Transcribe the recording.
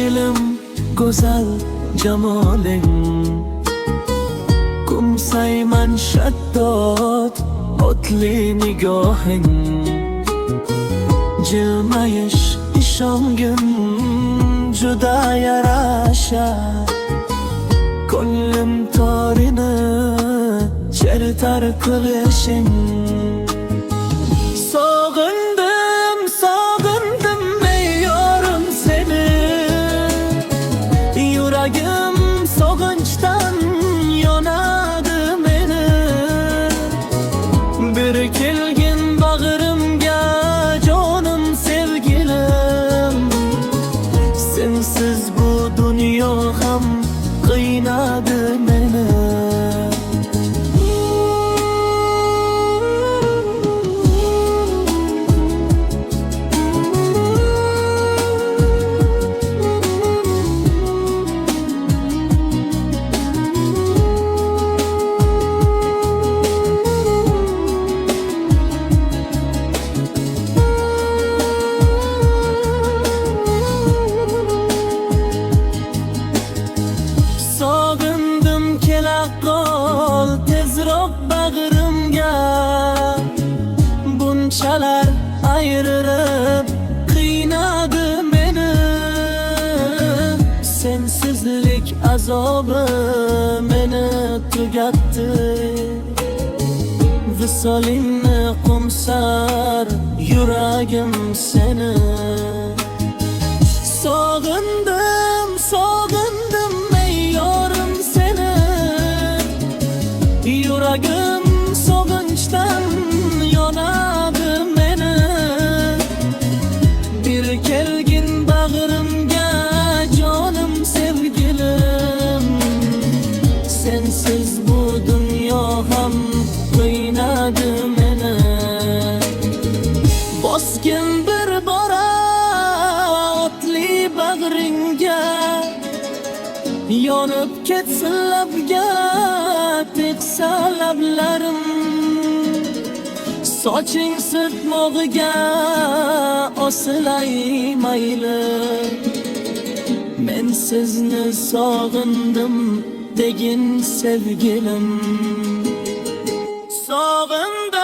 sevgilim, go'zal jamoling, kumsayman shaddod o'tli nigohing, jilmayish ishongim juda yarasha, ko'nglim torini chertar qilishing. Sog'indim, sog'indim ey yorim seni, yuragim sog'inchdan yonadi meni. Bir kelgin bag'rimga jonim sevgilim, sensiz bu dunyo ham qiynadi meni. Sog'indim, kela qol tezroq bag'rimga, bunchalar ayrilib qiynadi meni. Sensizlik azobi meni tugatdi, visolingni qo'msar yuragim seni. Sog'indim, sog'indim ey yorim seni, yuragim sog'inchdan yonadi meni. Bir kelgin bag'rimga jonim sevgilim, sensiz bu dunyo ham qiynadi meni. Bosgin bir bora o'tli bag'ringga, yonib ketsin labga teksa lablarim. Soching sirtmog'iga osilay mayli, men sizni sog'indim degin sevgilim. Sog'indim.